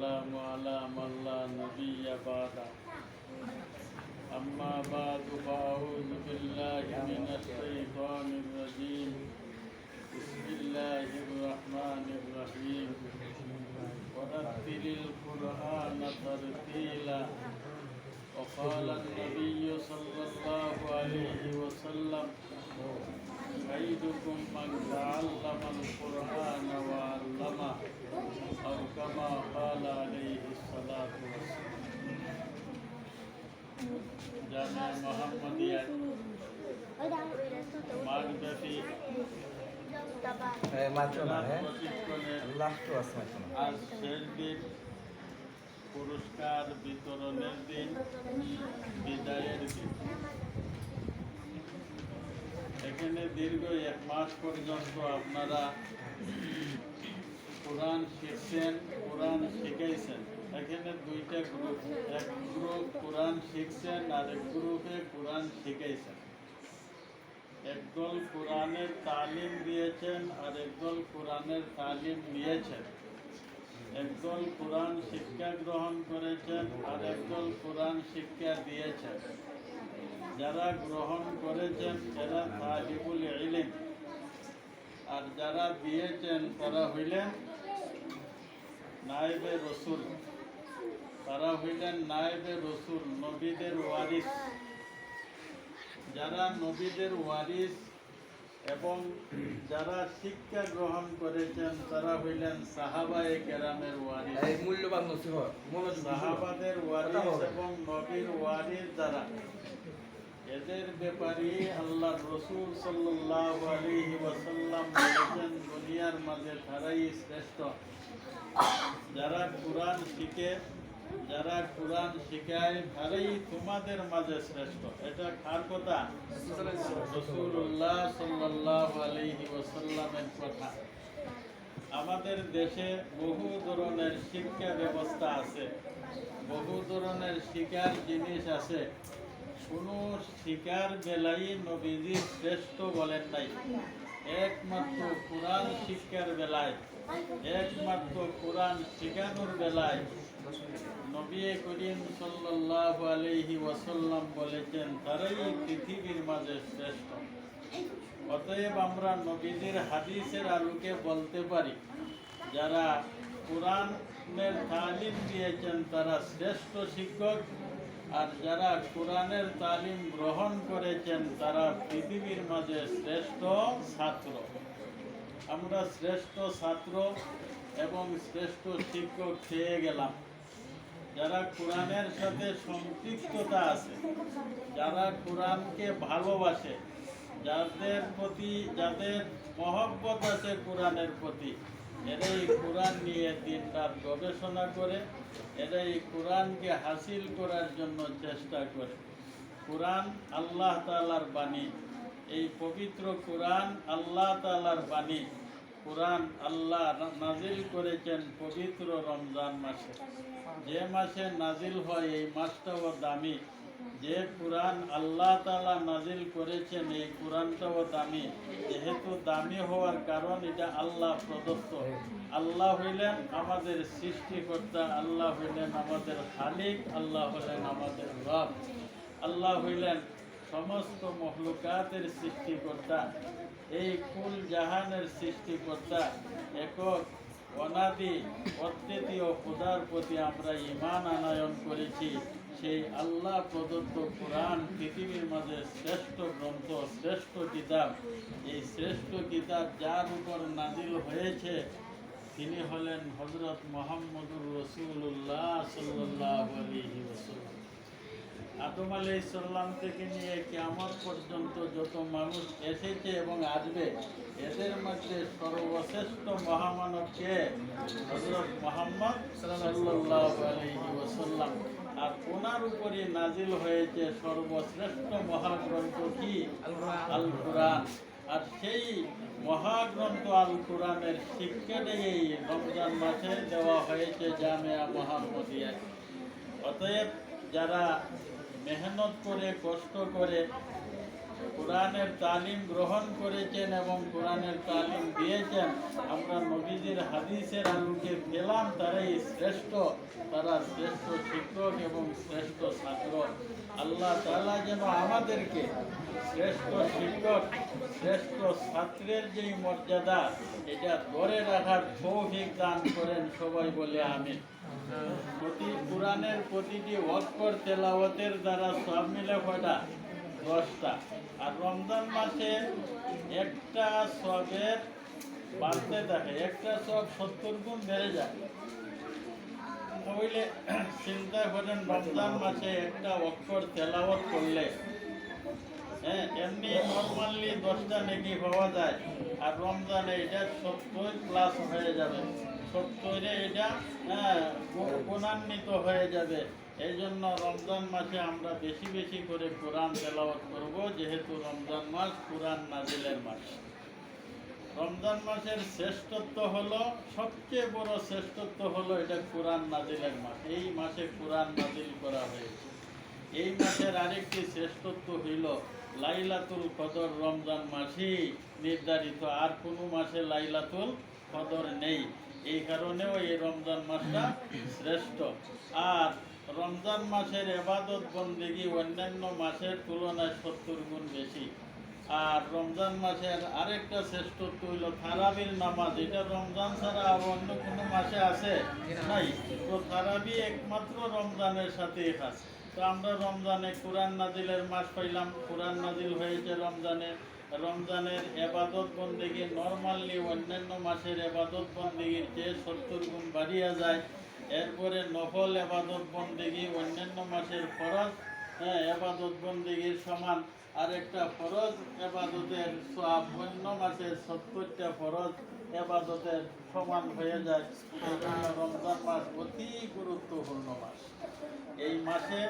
والسلام على من لا نبي بعده أما بعد فأعوذ بالله من الشيطان الرجيم بسم الله الرحمن الرحيم ورتل القرآن ترتيلا وقال النبي صلى الله عليه وسلم خيركم من تعلم القرآن وعلمه أو كما قال عليه الصلاة والسلام জামিয়া মুহাম্মাদিয়া মাগরিবি আজ শেষ দিন, পুরস্কার বিতরণের দিন, বিদায়ের দিন। এখানে দীর্ঘ 1 মাস পর্যন্ত আপনারা কোরআন শিখছেন, কোরআন শিখাইছেন। এখানে 2টা গ্রুপ, এক গ্রুপ কোরআন শিখছেন আর এক গ্রুপে কোরআন শিখাইছেন। একদল কোরআনের তালিম দিয়েছেন আর একদল কোরআনের তালিম নিয়েছেন। একদল কোরআন শিক্ষা গ্রহণ করেছেন আর একদল কোরআন শিক্ষা দিয়েছেন। যারা গ্রহণ করেছেন এরা তালিবুল ইলম, আর যারা দিয়েছেন তারা হইলেন নায়েবে রসুল। তারা হইলেন নায়েবে রসুল, নবীদের ওয়ারিস। যারা নবীদের ওয়ারিস এবং যারা শিক্ষা গ্রহণ করেছেন তারা হইলেন সাহাবায়ে কেরামের ওয়ারিস। সাহাবাদের ওয়ারিস এবং নবীর ওয়ারিস যারা, এদের ব্যাপারে আল্লাহ রসুল সাল্লাল্লাহু আলাইহি ওয়াসাল্লাম বলেছেন দুনিয়ার মাঝে তারাই শ্রেষ্ঠ। যারা কোরআন শিখে, যারা কোরআন শিখায় তারাই তোমাদের মাঝে শ্রেষ্ঠ। এটা কার কথা? রাসূলুল্লাহ সাল্লাল্লাহু আলাইহি ওয়াসাল্লামের কথা। আমাদের দেশে বহু ধরনের শিক্ষা ব্যবস্থা আছে, বহু ধরনের শিক্ষার জিনিস আছে। কোনো শিকার বেলায় নবীজি শ্রেষ্ঠ বলেন নাই। একমাত্র কোরআন শিক্ষার বেলায়, একমাত্র কোরআন শিখানোর বেলায় নবী করিম সাল্লাল্লাহু আলাইহি ওয়াসাল্লাম বলেছেন তারাই পৃথিবীর মাঝে শ্রেষ্ঠ। অতএব আমরা নবীদের হাদিসের আলোকে বলতে পারি যারা কোরআনের তালিম দিয়েছেন তারা শ্রেষ্ঠ শিক্ষক, আর যারা কোরআনের তালিম গ্রহণ করেছেন তারা পৃথিবীর মাঝে শ্রেষ্ঠ ছাত্র। আমরা শ্রেষ্ঠ ছাত্র এবং শ্রেষ্ঠ শিক্ষক পেয়ে গেলাম। যারা কোরআনের সাথে সম্পৃক্ততা আছে, যারা কোরআনকে ভালোবাসে, যাদের প্রতি যাদের মহব্বত আছে কোরআনের প্রতি, এরাই কোরআন নিয়ে দিনরাত গবেষণা করে, এরাই কোরআনকে হাসিল করার জন্য চেষ্টা করে। কোরআন আল্লাহ তাআলার বাণী। এই পবিত্র কোরআন আল্লাহ তাআলার বাণী। কোরআন আল্লাহ নাজিল করেছেন পবিত্র রমজান মাসে। যে মাসে নাজিল হয় এই মাসটাও দামি। যে কোরআন আল্লাহ তাআলা নাজিল করেছেন এই কোরআনটাও দামি। যেহেতু দামি হওয়ার কারণ এটা আল্লাহ প্রদত্ত। আল্লাহ হইলেন আমাদের সৃষ্টিকর্তা, আল্লাহ হইলেন আমাদের খালিক, আল্লাহ হইলেন আমাদের রব, আল্লাহ হইলেন সমস্ত মখলুকাতের সৃষ্টিকর্তা, এই কুল জাহানের সৃষ্টিকর্তা। একক অনাদি অদ্বিতীয় খোদার প্রতি আমরা ঈমান আনয়ন করেছি। সেই আল্লাহ প্রদত্ত কোরআন পৃথিবীর মাঝে শ্রেষ্ঠ গ্রন্থ, শ্রেষ্ঠ কিতাব। এই শ্রেষ্ঠ কিতাব যার উপর নাজিল হয়েছে তিনি হলেন হযরত মুহাম্মদুর রাসূলুল্লাহ সাল্লাল্লাহু আলাইহি ওয়াসাল্লাম। আদম আলাইহিস সালাম থেকে নিয়ে কিয়ামত পর্যন্ত যত মানুষ এসেছে এবং আসবে এদের মধ্যে সর্বশ্রেষ্ঠ মহামানব কে? হযরত মুহাম্মদ সাল্লাল্লাহু আলাইহি ওয়াসাল্লাম। আর ওনার উপরে নাজিল হয়েছে সর্বশ্রেষ্ঠ মহাগ্রন্থ কি? আল কোরআন। আর সেই মহাগ্রন্থ আল কোরআনের শিক্ষাটাই এই রমজান মাসে দেওয়া হয়েছে জামিয়া মুহাম্মাদিয়ায়। অতএব যারা মেহনত করে, কষ্ট করে কোরআনের তালিম গ্রহণ করেছেন এবং কোরআনের তালিম দিয়েছেন, আমরা নবীজির হাদিসের আলোকে পেলাম তারাই শ্রেষ্ঠ, তারা শ্রেষ্ঠ শিক্ষক এবং শ্রেষ্ঠ ছাত্র। আল্লাহ তাআলা যেন আমাদেরকে শ্রেষ্ঠ শিক্ষক, শ্রেষ্ঠ ছাত্রের যেই মর্যাদা এটা ধরে রাখার তৌফিক দান করেন, সবাই বলে আমিন। কোরআনের প্রতিটি অক্ষর তেলাওয়াতের দ্বারা সব মিলে কয়টা? 10টা। আর রমজান মাসে একটা সবের বাড়তে থাকে, একটা সব 70 গুণ বেড়ে যায়। তাহলে চিন্তা করেন রমজান মাসে একটা অক্ষর তেলাওয়াত করলে এমনি নর্মালি 10টা নেকি পাওয়া যায়, আর রমজানে এটা 70 প্লাস হয়ে যাবে, 70-এ এটা গুণান্বিত হয়ে যাবে। এই জন্য রমজান মাসে আমরা বেশি বেশি করে কোরআন তেলাওয়াত করব, যেহেতু রমজান মাস কোরআন নাজিলের মাস। রমজান মাসের শ্রেষ্ঠত্ব হলো, সবচেয়ে বড় শ্রেষ্ঠত্ব হলো এটা কোরআন নাজিলের মাস। এই মাসে কোরআন নাজিল করা হয়েছে। এই মাসের আরেকটি শ্রেষ্ঠত্ব হইল লাইলাতুল কদর রমজান মাসেই নির্ধারিত, আর কোনো মাসে লাইলাতুল কদর নেই। এই কারণেও এই রমজান মাসটা শ্রেষ্ঠ। আর রমজান মাসের ইবাদত বন্দেগী অন্যান্য মাসের তুলনায় 70 গুণ বেশি। আর রমজান মাসের আরেকটা শ্রেষ্ঠত্ব হইল তারাবির নামাজ। এটা রমজান ছাড়া আর অন্য কোনো মাসে আছে নাই, তো তারাবি একমাত্র রমজানের সাথেই আছে। তো আমরা রমজানে কোরআন নাজিলের মাস পাইলাম, কোরআন নাজিল হয়েছে রমজানে। রমজানের এবাদত বন্দেগী নর্মালি অন্যান্য মাসের এবাদত বন্দেগীর চেয়ে 70 গুণ বাড়িয়া যায়। এরপরে নফল এবাদত বন্দেগী অন্যান্য মাসের ফরজ এবাদত বন্দেগীর সমান, আর একটা ফরজ এবাদতের সওয়াব অন্য মাসের 70টা ফরজ এবাদতের সমান হয়ে যায়। এই জন্য রমজান মাস অতি গুরুত্বপূর্ণ মাস। এই মাসে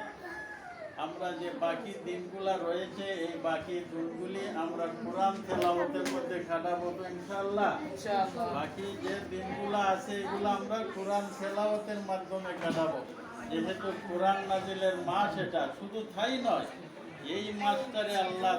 আমরা যে বাকি দিনগুলা রয়েছে, এই বাকি দিনগুলি আমরা কোরআন তেলাওয়াতের মধ্যে কাটাবো তো ইনশাআল্লাহ। বাকি যে দিনগুলা আছে এগুলো আমরা কোরআন তেলাওয়াতের মাধ্যমে কাটাবো, যেহেতু কোরআন নাজিলের মাস। এটা শুধু তাই নয়, এই মাসটারে আল্লাহ